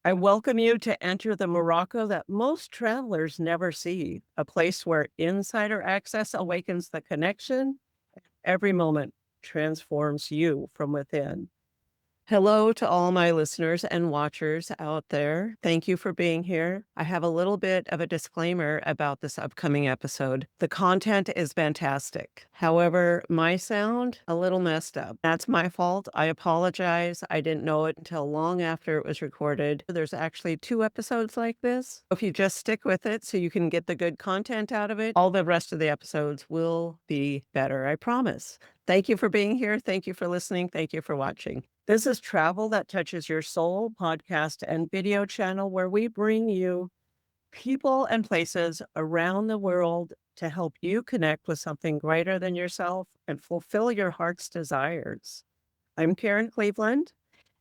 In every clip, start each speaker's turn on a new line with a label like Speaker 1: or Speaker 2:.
Speaker 1: I welcome you to enter the Morocco that most travelers never see, a place where insider access awakens the connection. Every moment transforms you from within. Hello to all my listeners and watchers out there. Thank you for being here. I have a little bit of a disclaimer about this upcoming episode. The content is fantastic. However, my sound a little messed up. That's my fault. I apologize. I didn't know it until long after it was recorded. There's actually two episodes like this. If you just stick with it so you can get the good content out of it, all the rest of the episodes will be better, I promise. Thank you for being here. Thank you for listening. Thank you for watching. This is Travel That Touches Your Soul podcast and video channel where we bring you people and places around the world to help you connect with something greater than yourself and fulfill your heart's desires. I'm Karen Cleveland,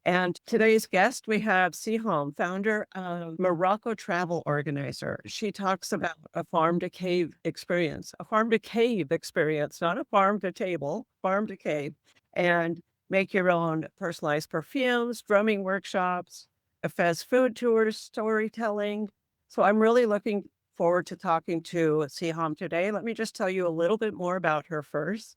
Speaker 1: and today's guest, we have Siham, founder of Morocco Travel Organizer. She talks about a farm to cave experience, not a farm to table, farm to cave, and make your own personalized perfumes, drumming workshops, a Fez food tours, storytelling. So I'm really looking forward to talking to Siham today. Let me just tell you a little bit more about her first.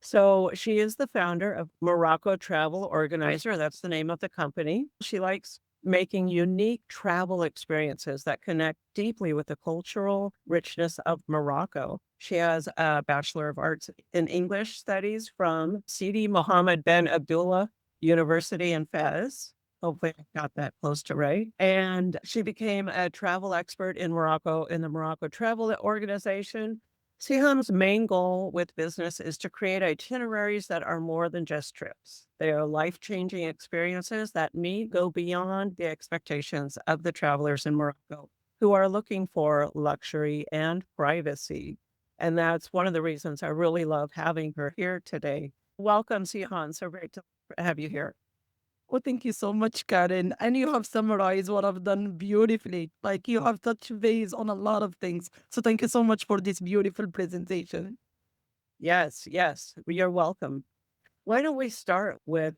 Speaker 1: So she is the founder of Morocco Travel Organizer. That's the name of the company. She likes making unique travel experiences that connect deeply with the cultural richness of Morocco. She has a Bachelor of Arts in English Studies from Sidi Mohammed bin Abdullah University in Fez. Hopefully I got that close to right. And she became a travel expert in Morocco in the Morocco Travel Organization. Siham's main goal with business is to create itineraries that are more than just trips. They are life-changing experiences that go beyond the expectations of the travelers in Morocco who are looking for luxury and privacy. And that's one of the reasons I really love having her here today. Welcome, Siham. So great to have you here.
Speaker 2: Oh, thank you so much, Karen. And you have summarized what I've done beautifully. Like you have touched base on a lot of things. So thank you so much for this beautiful presentation.
Speaker 1: Yes, yes, you're welcome. Why don't we start with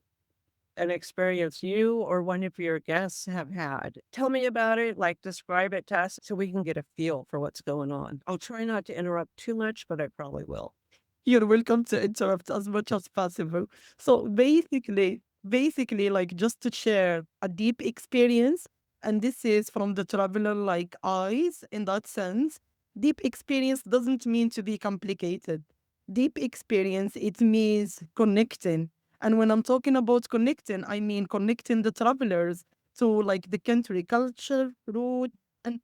Speaker 1: an experience you or one of your guests have had? Tell me about it, like describe it to us so we can get a feel for what's going on. I'll try not to interrupt too much, but I probably will.
Speaker 2: You're welcome to interrupt as much as possible. So basically, like just to share a deep experience, and this is from the traveler like eyes in that sense. Deep experience doesn't mean to be complicated. Deep experience, it means connecting. And when I'm talking about connecting, I mean connecting the travelers to like the country, culture, route, and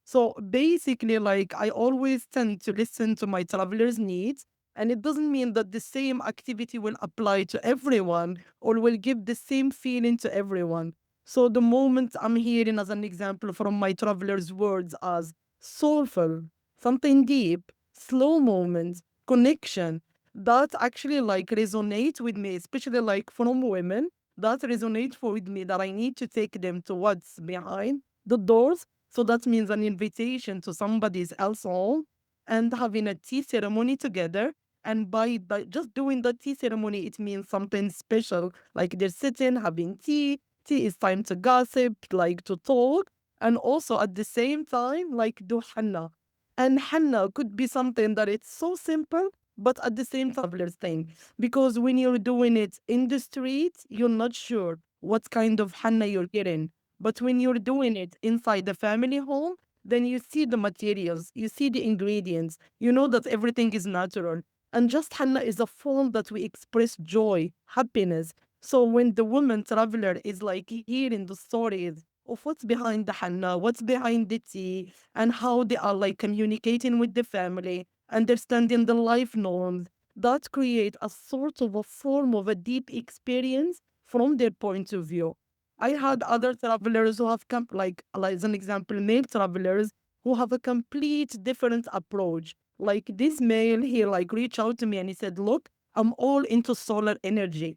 Speaker 2: so basically, like I always tend to listen to my travelers' needs. And it doesn't mean that the same activity will apply to everyone or will give the same feeling to everyone. So the moment I'm hearing as an example from my travelers' words as soulful, something deep, slow moments, connection, that actually like resonate with me, especially like from women, that resonate with me that I need to take them to what's behind the doors. So that means an invitation to somebody's else home and having a tea ceremony together. And by just doing the tea ceremony, it means something special. Like they're sitting, having tea. Tea is time to gossip, like to talk. And also at the same time, like do henna. And henna could be something that it's so simple, but at the same traveler's thing. Because when you're doing it in the street, you're not sure what kind of henna you're getting. But when you're doing it inside the family home, then you see the materials, you see the ingredients, you know that everything is natural. And just henna is a form that we express joy, happiness. So when the woman traveler is like hearing the stories of what's behind the henna, what's behind the tea, and how they are like communicating with the family, understanding the life norms, that create a sort of a form of a deep experience from their point of view. I had other travelers who have come, like as an example, male travelers who have a complete different approach. Like this male, he like reached out to me and he said, "Look, I'm all into solar energy.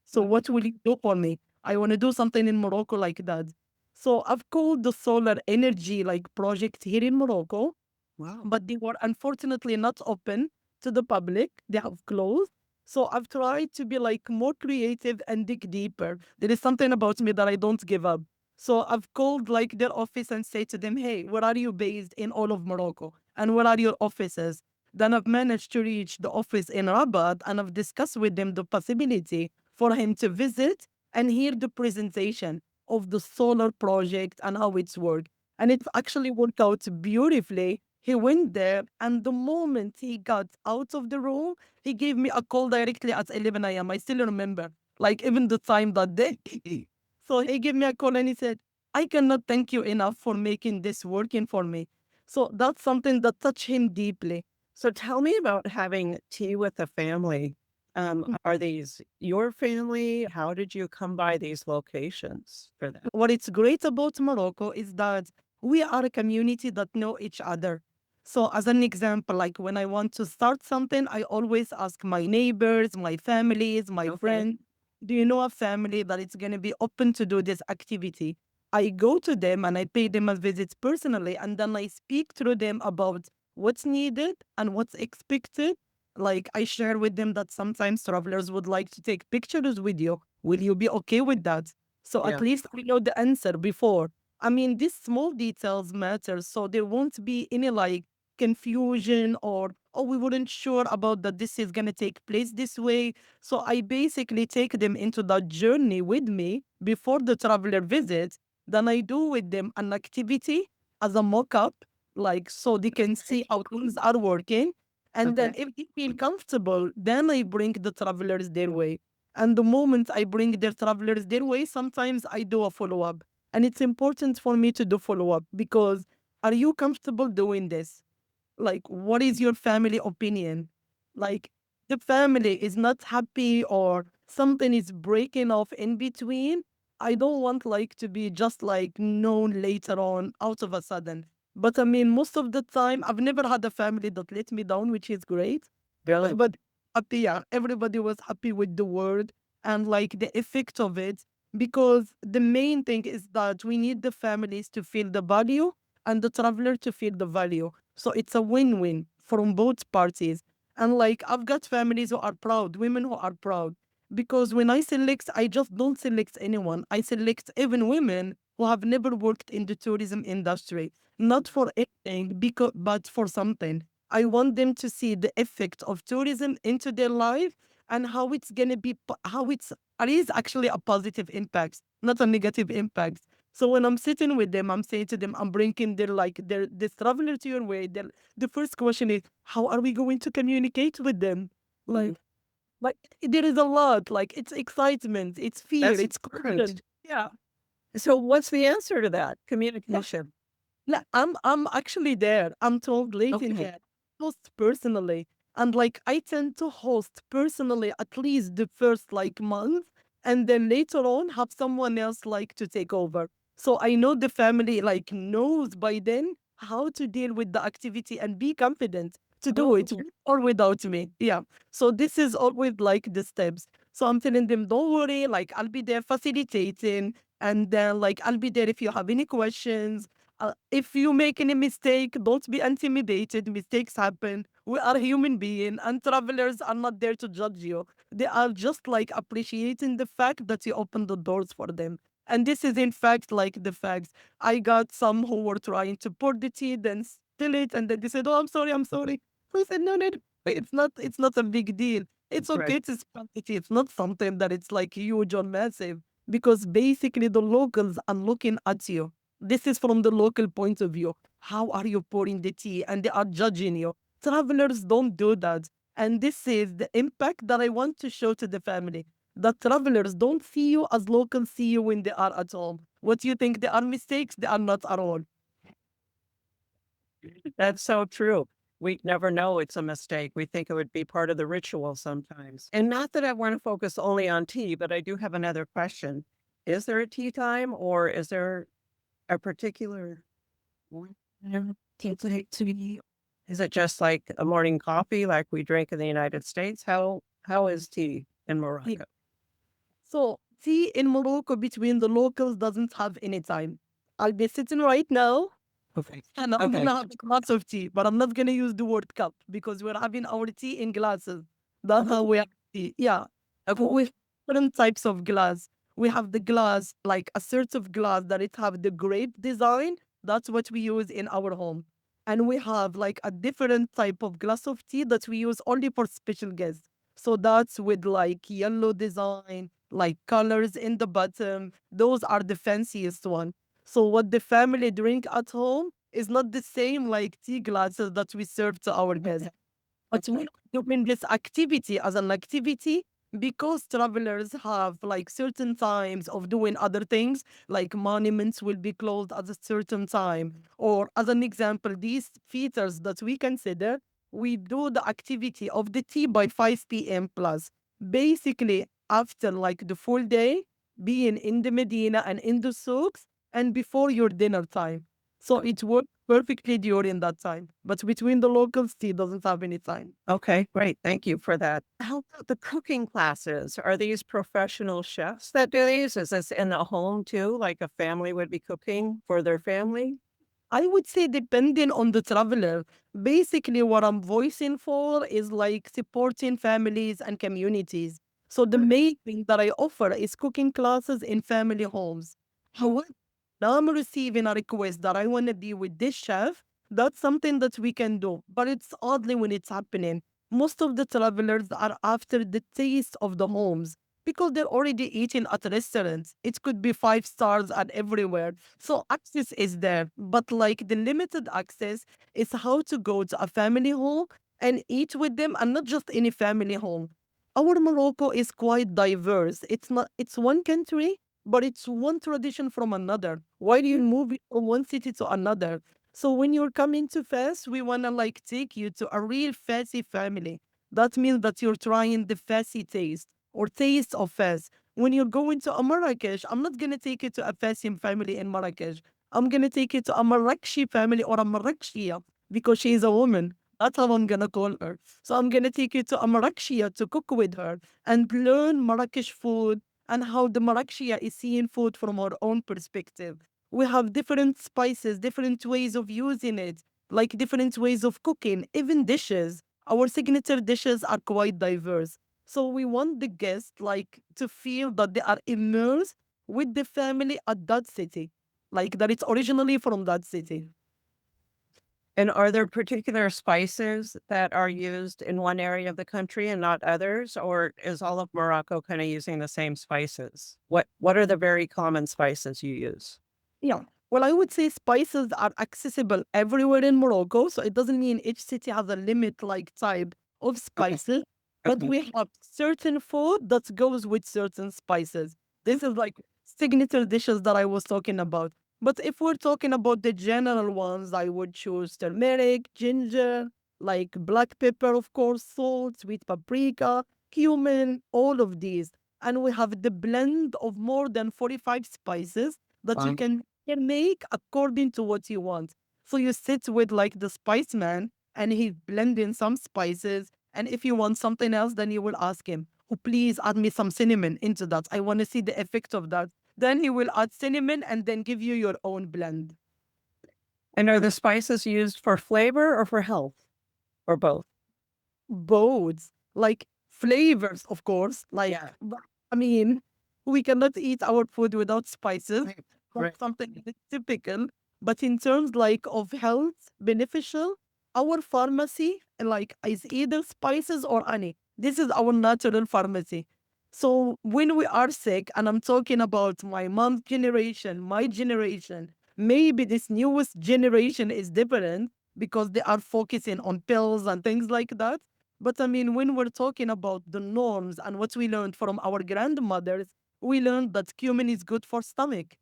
Speaker 2: So what will you do for me? I want to do something in Morocco like that." So I've called the solar energy like project here in Morocco,
Speaker 1: Wow.
Speaker 2: but they were unfortunately not open to the public. They have closed. So I've tried to be like more creative and dig deeper. There is something about me that I don't give up. So I've called like their office and say to them, hey, where are you based in all of Morocco? And where are your offices? Then I've managed to reach the office in Rabat and I've discussed with them the possibility for him to visit and hear the presentation of the solar project and how it's worked. And it actually worked out beautifully. He went there, and the moment he got out of the room, he gave me a call directly at 11 a.m. I still remember, like even the time that day. So he gave me a call and he said, I cannot thank you enough for making this working for me. So that's something that touched him deeply.
Speaker 1: So tell me about having tea with the family. Are these your family? How did you come by these locations for that?
Speaker 2: What is great about Morocco is that we are a community that know each other. So as an example, like when I want to start something, I always ask my neighbors, my families, my
Speaker 1: Okay.
Speaker 2: friends, do you know a family that is going to be open to do this activity? I go to them and I pay them a visit personally, and then I speak through them about what's needed and what's expected. Like I share with them that sometimes travelers would like to take pictures with you. Will you be okay with that? So at
Speaker 1: Yeah.
Speaker 2: least we know the answer before. I mean, these small details matter, so there won't be any like confusion or oh, we weren't sure about that this is gonna take place this way. So I basically take them into that journey with me before the traveler visits. Then I do with them an activity as a mock-up, like so they can see how things are working. And then
Speaker 1: Okay.
Speaker 2: if they feel comfortable, then I bring the travelers their way. And the moment I bring their travelers their way, sometimes I do a follow up. And it's important for me to do follow up because are you comfortable doing this? Like, what is your family opinion? Like, the family is not happy or something is breaking off in between. I don't want like to be just like known later on out of a sudden. But I mean, most of the time, I've never had a family that let me down, which is great.
Speaker 1: Really?
Speaker 2: But happy, yeah, everybody was happy with the word and like the effect of it because the main thing is that we need the families to feel the value and the traveler to feel the value. So it's a win-win from both parties. And like I've got families who are proud, women who are proud. Because when I select, I just don't select anyone. I select even women who have never worked in the tourism industry, not for anything, because but for something. I want them to see the effect of tourism into their life and how it's gonna be, how it is actually a positive impact, not a negative impact. So when I'm sitting with them, I'm saying to them, I'm bringing their like their this traveler to your way. The first question is, how are we going to communicate with them?
Speaker 1: Mhm.
Speaker 2: Like there is a lot. Like it's excitement, it's fear,
Speaker 1: That's
Speaker 2: it's
Speaker 1: important.
Speaker 2: caution. Yeah.
Speaker 1: So what's the answer to that?
Speaker 2: Yeah.
Speaker 1: Communication.
Speaker 2: No, I'm actually there. I'm translating
Speaker 1: Okay.
Speaker 2: it. Host personally. And like I tend to host personally at least the first like month and then later on have someone else like to take over. So I know the family like knows by then how to deal with the activity and be confident to do
Speaker 1: Oh,
Speaker 2: it with or without me. Yeah. So this is always like the steps. So I'm telling them, don't worry, like I'll be there facilitating and then like I'll be there if you have any questions if you make any mistake, don't be intimidated. Mistakes happen. We are human beings, and travelers are not there to judge you. They are just like appreciating the fact that you opened the doors for them. And this is, in fact, like the facts. I got some who were trying to pour the tea, then spill it, and then they said, "Oh, I'm sorry, I'm sorry." I said, "No, no, no, it's not. It's not a big deal. It's
Speaker 1: right.
Speaker 2: okay to spill the tea. It's not something that it's like huge or massive." Because basically, the locals are looking at you, this is from the local point of view. How are you pouring the tea? And they are judging you. Travelers don't do that. And this is the impact that I want to show to the family. That travelers don't see you as locals see you when they are at home. What you think they are mistakes? They are not at all.
Speaker 1: That's so true. We never know it's a mistake. We think it would be part of the ritual sometimes. And not that I want to focus only on tea, but I do have another question. Is there a tea time or is there a particular one? Is it just like a morning coffee like we drink in the United States? How is tea in
Speaker 2: Yeah.
Speaker 1: Morocco?
Speaker 2: So tea in Morocco between the locals doesn't have any time. I'll be sitting right now
Speaker 1: Okay.
Speaker 2: and I'm
Speaker 1: Okay.
Speaker 2: gonna have lots of tea, but I'm not gonna use the word cup because we're having our tea in glasses. That's how
Speaker 1: Oh,
Speaker 2: we have tea. Yeah,
Speaker 1: okay.
Speaker 2: with different types of glass. We have the glass, like assertive glass that it have the grape design. That's what we use in our home. And we have like a different type of glass of tea that we use only for special guests. So that's with like yellow design, like colors in the bottom. Those are the fanciest one. So what the family drink at home is not the same like tea glasses that we serve to our guests. But we're doing this activity as an activity because travelers have like certain times of doing other things, like monuments will be closed at a certain time. Or as an example, these theaters that we consider, we do the activity of the tea by 5 p.m. plus. Basically, after like the full day, being in the Medina and in the souks, and before your dinner time. So it works perfectly during that time. But between the locals, tea doesn't have any time.
Speaker 1: Okay, great. Thank you for that. How about the cooking classes? Are these professional chefs that do these? Is this in the home too? Like a family would be cooking for their family?
Speaker 2: I would say depending on the traveler. Basically, what I'm voicing for is like supporting families and communities. So the main thing that I offer is cooking classes in family homes. However, now I'm receiving a request that I want to be with this chef. That's something that we can do, but it's oddly when it's happening. Most of the travelers are after the taste of the homes because they're already eating at restaurants. It could be 5 stars and everywhere. So access is there, but like the limited access is how to go to a family home and eat with them, and not just any family home. Our Morocco is quite diverse. It's not, it's one country, but it's one tradition from another. Why do you move it from one city to another? So when you're coming to Fes, we wanna like take you to a real Fesi family. That means that you're trying the Fesi taste or taste of Fes. When you're going to a Marrakesh, I'm not gonna take you to a Fasim family in Marrakesh. I'm gonna take you to a Marrakshi family or a Marrakshia because she's a woman. That's how I'm gonna call her. So I'm gonna take you to a Marrakshia to cook with her and learn Marrakesh food and how the Marrakshia is seeing food from her own perspective. We have different spices, different ways of using it, like different ways of cooking, even dishes. Our signature dishes are quite diverse. So we want the guests like to feel that they are immersed with the family at that city, like that it's originally from that city.
Speaker 1: And are there particular spices that are used in one area of the country and not others? Or is all of Morocco kind of using the same spices? What are the very common spices you use?
Speaker 2: Yeah. Well, I would say spices are accessible everywhere in Morocco. So it doesn't mean each city has a limit like type of
Speaker 1: Okay.
Speaker 2: spices, but
Speaker 1: Okay.
Speaker 2: we have certain food that goes with certain spices. This is like signature dishes that I was talking about. But if we're talking about the general ones, I would choose turmeric, ginger, like black pepper, of course, salt, sweet paprika, cumin, all of these. And we have the blend of more than 45 spices that you
Speaker 1: Fine.
Speaker 2: can make according to what you want. So you sit with like the spice man and he's blending some spices. And if you want something else, then you will ask him, oh, please add me some cinnamon into that. I want to see the effect of that. Then he will add cinnamon and then give you your own blend.
Speaker 1: And are the spices used for flavor or for health or both?
Speaker 2: Both, like flavors, of course. Like,
Speaker 1: Yeah.
Speaker 2: I mean, we cannot eat our food without spices.
Speaker 1: Right. Right.
Speaker 2: That's something that's typical. But in terms like of health beneficial, our pharmacy like is either spices or honey. This is our natural pharmacy. So when we are sick, and I'm talking about my mom's generation, my generation, maybe this newest generation is different because they are focusing on pills and things like that. But I mean, when we're talking about the norms and what we learned from our grandmothers, we learned that cumin is good for stomach.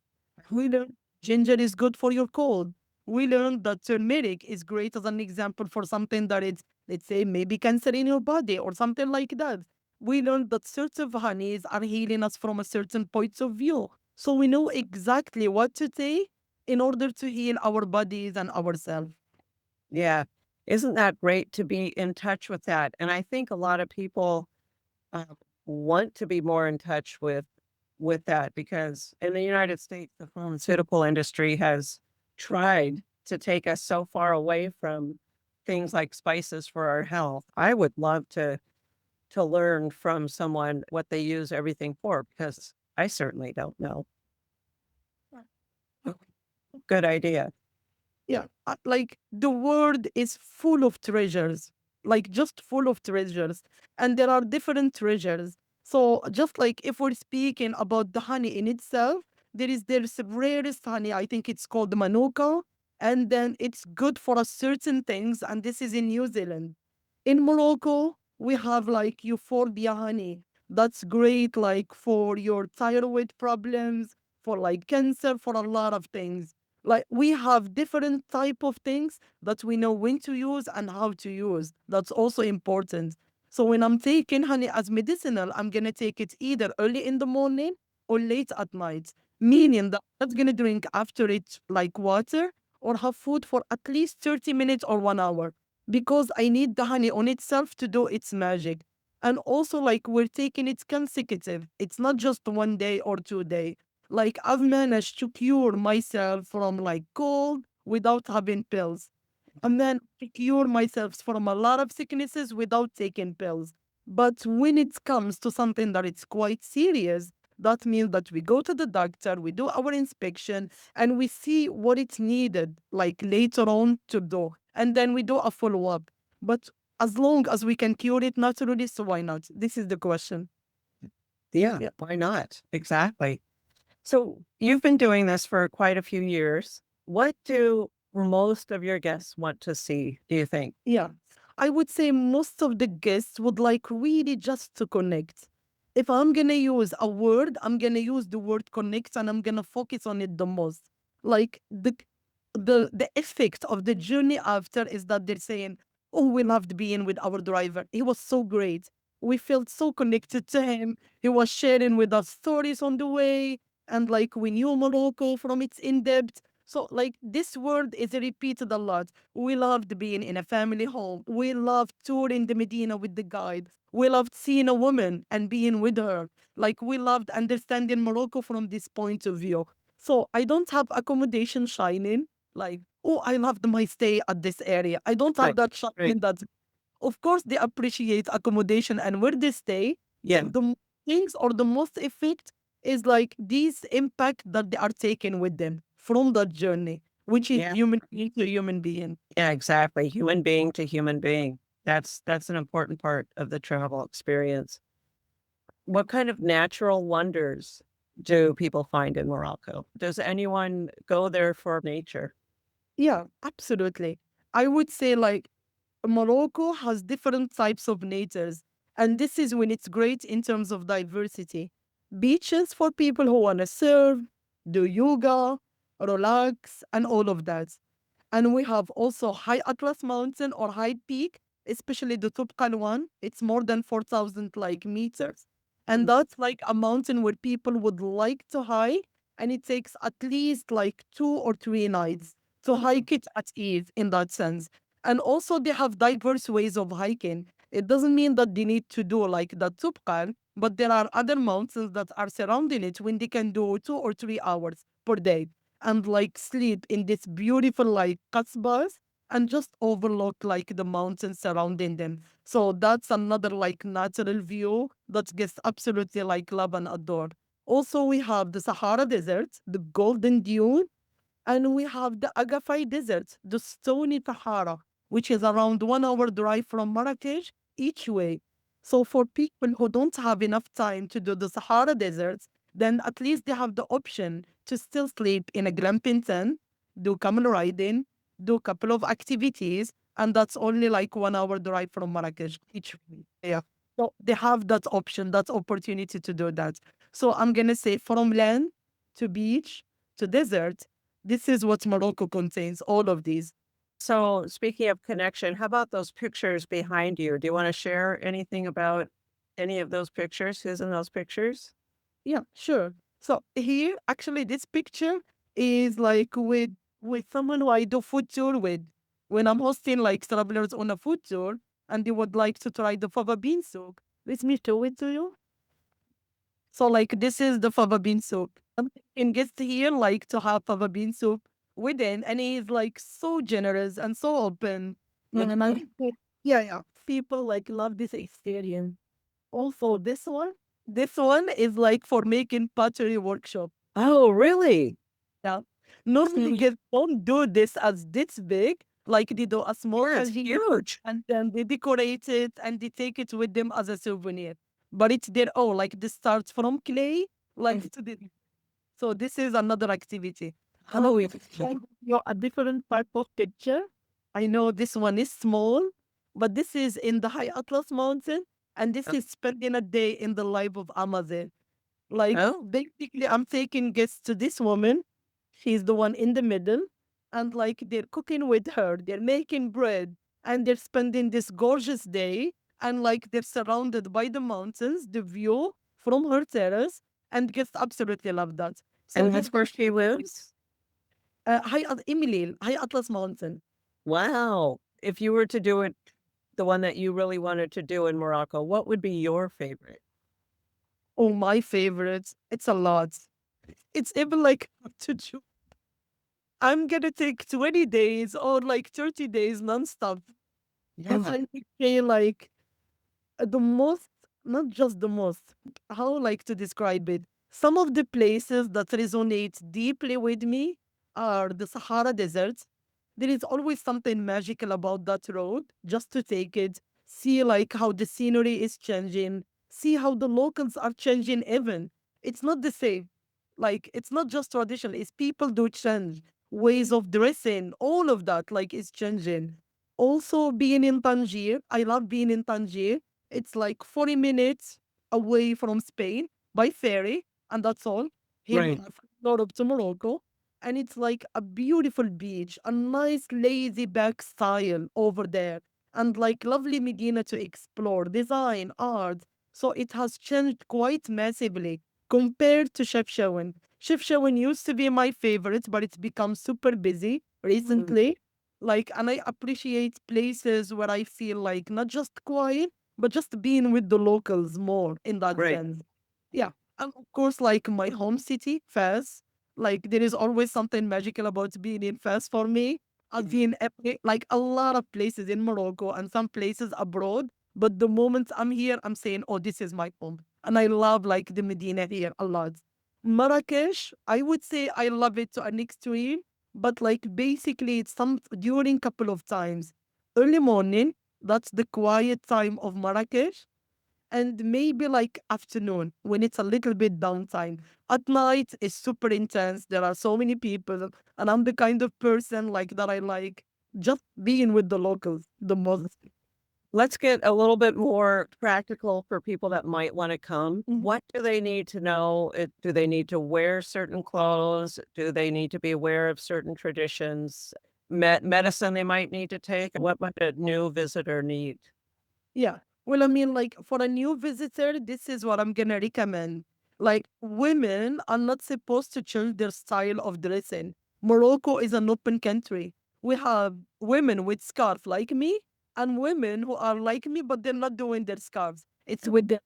Speaker 2: We learned ginger is good for your cold. We learned that turmeric is great as an example for something that is, let's say, maybe cancer in your body or something like that. We learned that certain honeys are healing us from a certain point of view. So we know exactly what to take in order to heal our bodies and ourselves.
Speaker 1: Yeah. Isn't that great to be in touch with that? And I think a lot of people um, want to be more in touch with that because in the United States, the pharmaceutical industry has tried to take us so far away from things like spices for our health. I would love to learn from someone what they use everything for because I certainly don't know. Good idea.
Speaker 2: Yeah, like the world is full of treasures, like just full of treasures, and there are different treasures. So just like if we're speaking about the honey in itself, there's rarest honey. I think it's called Manuka, and then it's good for a certain things, and this is in New Zealand. In Morocco, we have like euphorbia honey. That's great, like for your thyroid problems, for like cancer, for a lot of things. Like we have different type of things that we know when to use and how to use. That's also important. So when I'm taking honey as medicinal, I'm gonna take it either early in the morning or late at night. Meaning that I'm not gonna drink after it like water or have food for at least 30 minutes or 1 hour because I need the honey on itself to do its magic. And also, like, we're taking it consecutive. It's not just 1 day or 2 day. Like, I've managed to cure myself from like cold without having pills. And then I cure myself from a lot of sicknesses without taking pills. But when it comes to something that it's quite serious, that means that we go to the doctor, we do our inspection, and we see what it's needed, like later on to do. And then we do a follow up. But as long as we can cure it naturally, so why not? This is the question.
Speaker 1: Yeah,
Speaker 2: Yeah.
Speaker 1: why not? Exactly. So you've been doing this for quite a few years. What do most of your guests want to see, do you think?
Speaker 2: Yeah. I would say most of the guests would like really just to connect. If I'm gonna use a word, I'm gonna use the word connect and I'm gonna focus on it the most. Like the effect of the journey after is that they're saying, "Oh, we loved being with our driver. He was so great. We felt so connected to him. He was sharing with us stories on the way, and like we knew Morocco from its in depth." So like this word is repeated a lot. We loved being in a family home. We loved touring the Medina with the guide. We loved seeing a woman and being with her. Like we loved understanding Morocco from this point of view. So I don't have accommodation shining. Like, oh, I loved my stay at this area. I don't have
Speaker 1: Right.
Speaker 2: that
Speaker 1: Right.
Speaker 2: shining that of course they appreciate accommodation and where they stay.
Speaker 1: Yeah.
Speaker 2: But things or the most effect is like these impact that they are taking with them from that journey, which is
Speaker 1: Yeah.
Speaker 2: human being to human being.
Speaker 1: Yeah, exactly. Human being to human being. That's an important part of the travel experience. What kind of natural wonders do people find in Morocco? Does anyone go there for nature?
Speaker 2: Yeah, absolutely. I would say like Morocco has different types of natures, and this is when it's great in terms of diversity. Beaches for people who want to surf, do yoga, relax, and all of that. And we have also High Atlas Mountain or High Peak, especially the Topkal one. It's more than 4,000 like meters. And
Speaker 1: Mm.
Speaker 2: that's like a mountain where people would like to hike. And it takes at least like 2 or 3 nights to hike it at ease in that sense. And also they have diverse ways of hiking. It doesn't mean that they need to do like the Topkal, but there are other mountains that are surrounding it when they can do 2 or 3 hours per day and like sleep in this beautiful like kasbahs and just overlook like the mountains surrounding them. So that's another like natural view that gets absolutely like love and adore. Also, we have the Sahara Desert, the Golden Dune, and we have the Agafay Desert, the stony Sahara, which is around 1 hour drive from Marrakech each way. So for people who don't have enough time to do the Sahara deserts, then at least they have the option to still sleep in a glamping tent, do camel riding, do a couple of activities, and that's only like 1 hour drive from Marrakech each way. Yeah. So they have that option, that opportunity to do that. So I'm gonna say from land to beach to desert, this is what Morocco contains, all of these.
Speaker 1: So, speaking of connection, how about those pictures behind you? Do you want to share anything about any of those pictures? Who's in those pictures?
Speaker 2: Yeah, sure. So here, actually, this picture is like with someone who I do food tour with. When I'm hosting like travelers on a food tour and they would like to try the fava bean soup, let me show it to you. So like this is the fava bean soup. And gets here like to have fava bean soup with him, and he's like so generous and so open. And I, yeah, yeah. People like love this experience. Also, this one. This one is like for making pottery workshop.
Speaker 1: Oh, really?
Speaker 2: Yeah. Normally, kids don't do this as this big. Like they do a small
Speaker 1: Yeah, it's
Speaker 2: tagine
Speaker 1: huge.
Speaker 2: and then they decorate it and they take it with them as a souvenir. But it's their own. Like this starts from clay, like to the. So this is another activity. And
Speaker 1: Oh,
Speaker 2: I'm
Speaker 1: yeah.
Speaker 2: showing you a different type of picture. I know this one is small, but this is in the High Atlas Mountain, and this is spending a day in the life of Amazon. Like
Speaker 1: Oh,
Speaker 2: basically, I'm taking guests to this woman. She's the one in the middle, and like they're cooking with her, they're making bread, and they're spending this gorgeous day. And like they're surrounded by the mountains, the view from her terrace, and guests absolutely love that. So
Speaker 1: and
Speaker 2: this
Speaker 1: that's where she lives?
Speaker 2: High Atlas Mountain.
Speaker 1: Wow. If you were to do it, the one that you really wanted to do in Morocco, what would be your favorite?
Speaker 2: Oh, my favorites. It's a lot. It's even like to choose. I'm gonna take 20 days or like 30 days nonstop.
Speaker 1: Yeah.
Speaker 2: And I would say like the most, not just the most, how like to describe it. Some of the places that resonate deeply with me are the Sahara Desert. There is always something magical about that road, just to take it, see like how the scenery is changing, see how the locals are changing even. It's not the same. Like it's not just traditional, it's people do change, ways of dressing, all of that like is changing. Also being in Tangier, I love being in Tangier. It's like 40 minutes away from Spain by ferry, and that's all. Here
Speaker 1: Right.
Speaker 2: from Europe to Morocco. And it's like a beautiful beach, a nice lazy back style over there, and like lovely Medina to explore, design, art. So it has changed quite massively compared to Chefchaouen. Chefchaouen used to be my favorite, but it's become super busy
Speaker 1: Mm.
Speaker 2: recently. Like, and I appreciate places where I feel like not just quiet, but just being with the locals more in that
Speaker 1: Right.
Speaker 2: sense. Yeah. And of course, like my home city, Fez, like there is always something magical about being in Fez for me. I've been like a lot of places in Morocco and some places abroad. But the moment I'm here, I'm saying, oh, this is my home. And I love like the Medina here a lot. Marrakesh, I would say I love it to an extreme, but like basically it's some during couple of times. Early morning, that's the quiet time of Marrakesh, and maybe like afternoon when it's a little bit downtime. At night is super intense. There are so many people, and I'm the kind of person like that. I like just being with the locals the most.
Speaker 1: Let's get a little bit more practical for people that might want to come.
Speaker 2: Mhm.
Speaker 1: What do they need to know? Do they need to wear certain clothes? Do they need to be aware of certain traditions? Medicine they might need to take? What might a new visitor need?
Speaker 2: Yeah. Well, I mean, like for a new visitor, this is what I'm gonna recommend. Like women are not supposed to change their style of dressing. Morocco is an open country. We have women with scarf like me and women who are like me, but they're not doing their scarves. It's with them.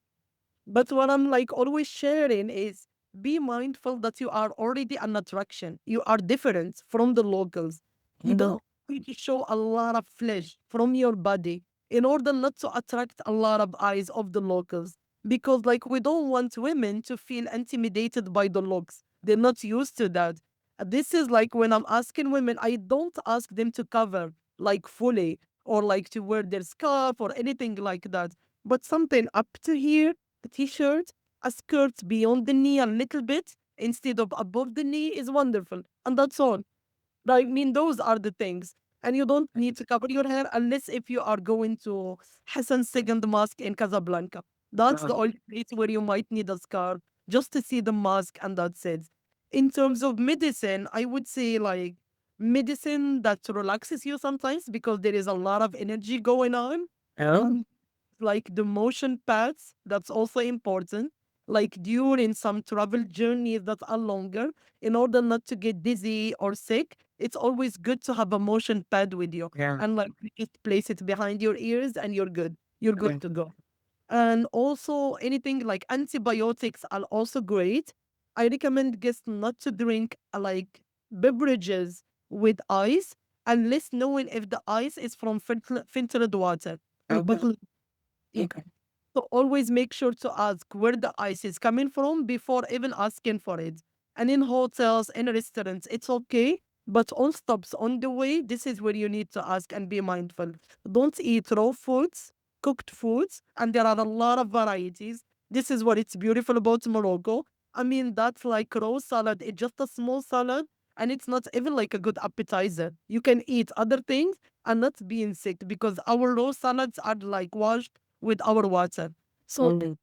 Speaker 2: But what I'm like always sharing is be mindful that you are already an attraction. You are different from the locals. You don't need to show a lot of flesh from your body in order not to attract a lot of eyes of the locals. Because like we don't want women to feel intimidated by the looks. They're not used to that. This is like when I'm asking women, I don't ask them to cover like fully or like to wear their scarf or anything like that. But something up to here, a t-shirt, a skirt beyond the knee a little bit instead of above the knee is wonderful. And that's all. I mean, those are the things. And you don't need to cover your hair unless if you are going to Hassan's second mosque in Casablanca. That's
Speaker 1: Uh,
Speaker 2: the only place where you might need a scarf just to see the mosque, and that's it. In terms of medicine, I would say like medicine that relaxes you sometimes because there is a lot of energy going on.
Speaker 1: oh,
Speaker 2: Like the motion pads, that's also important. Like during some travel journeys that are longer, in order not to get dizzy or sick, it's always good to have a motion pad with you.
Speaker 1: yeah.
Speaker 2: And like you just place it behind your ears and you're good. You're good
Speaker 1: Okay.
Speaker 2: to go. And also anything like antibiotics are also great. I recommend guests not to drink like beverages with ice unless knowing if the ice is from filtered water or
Speaker 1: Okay.
Speaker 2: bottled.
Speaker 1: Okay.
Speaker 2: So always make sure to ask where the ice is coming from before even asking for it. And in hotels, in restaurants, it's okay. But on stops on the way, this is where you need to ask and be mindful. Don't eat raw foods, cooked foods, and there are a lot of varieties. This is what it's beautiful about Morocco. I mean, that's like raw salad. It's just a small salad, and it's not even like a good appetizer. You can eat other things and not being sick because our raw salads are like washed with our water. So
Speaker 1: Mhm.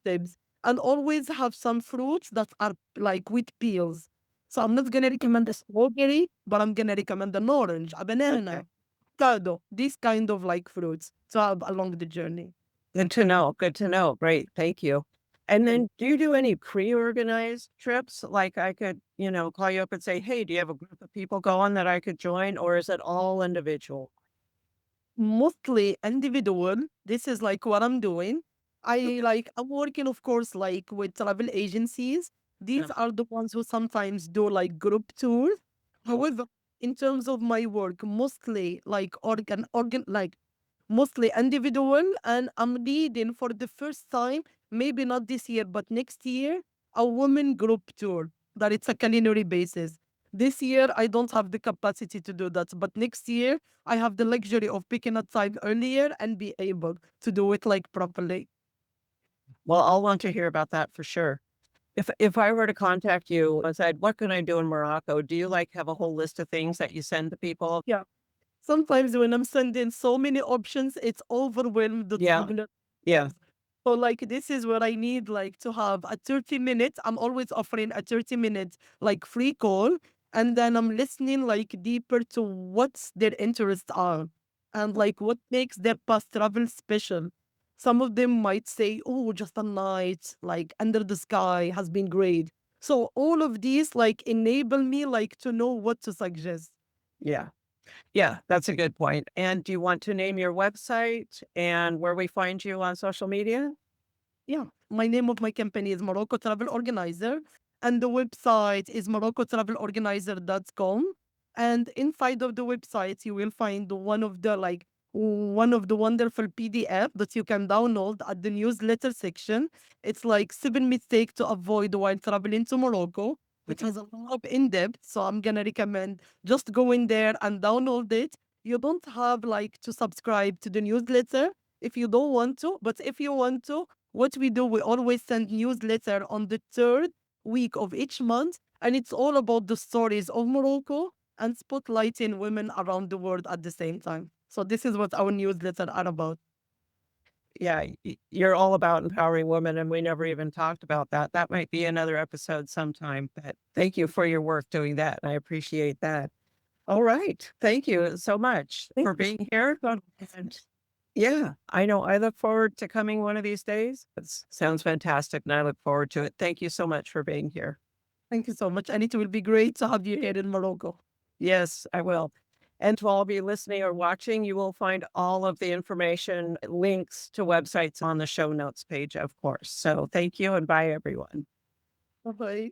Speaker 2: tips. And always have some fruits that are like with peels. So I'm not gonna recommend a strawberry, but I'm gonna recommend an orange, a
Speaker 1: Okay.
Speaker 2: banana, avocado, these kind of like fruits to have along the journey.
Speaker 1: Good to know. Good to know. Great. Thank you. And then do you do any pre-organized trips? Like I could, call you up and say, hey, do you have a group of people going that I could join? Or is it all individual?
Speaker 2: Mostly individual. This is like what I'm doing. I'm working, of course, like with travel agencies.
Speaker 1: Yeah.
Speaker 2: These are the ones who sometimes do like group tours.
Speaker 1: Oh,
Speaker 2: However, in terms of my work, mostly like mostly individual, and I'm leading for the first time, maybe not this year, but next year, a women group tour that it's a culinary basis. This year, I don't have the capacity to do that, but next year, I have the luxury of picking a time earlier and be able to do it like properly.
Speaker 1: well, I'll want to hear about that for sure. If I were to contact you and said, what can I do in Morocco? Do you like have a whole list of things that you send to people?
Speaker 2: Yeah. Sometimes when I'm sending so many options, it's overwhelmed the
Speaker 1: Yeah.
Speaker 2: traveler.
Speaker 1: Yeah.
Speaker 2: So like this is where I need like to have a 30 minutes. I'm always offering a 30 minute like free call. And then I'm listening like deeper to what's their interests are and like what makes their past travel special. Some of them might say, oh, just a night, like under the sky has been great. So all of these like enable me like to know what to suggest.
Speaker 1: Yeah. Yeah. That's a good point. And do you want to name your website and where we find you on social media?
Speaker 2: Yeah, my name of my company is Morocco Travel Organizer, and the website is moroccotravelorganizer.com. And inside of the website, you will find one of the wonderful PDF that you can download at the newsletter section. It's like 7 mistakes to avoid while traveling to Morocco, which has a lot of in depth. So I'm gonna recommend just go in there and download it. You don't have like to subscribe to the newsletter if you don't want to, but if you want to, what we do, we always send newsletter on the third week of each month, and it's all about the stories of Morocco and spotlighting women around the world at the same time. So this is what our newsletter are about.
Speaker 1: Yeah, you're all about empowering women, and we never even talked about that. That might be another episode sometime, but thank you for your work doing that. I appreciate that. All right. Thank you so much
Speaker 2: Thank
Speaker 1: for
Speaker 2: you.
Speaker 1: being here. And yeah, I know I look forward to coming one of these days. It sounds fantastic, and I look forward to it. Thank you so much for being here.
Speaker 2: Thank you so much. And it will be great to have you here in Morocco.
Speaker 1: Yes, I will. And to all of you listening or watching, you will find all of the information, links to websites on the show notes page, of course. So thank you and bye, everyone.
Speaker 2: Bye bye.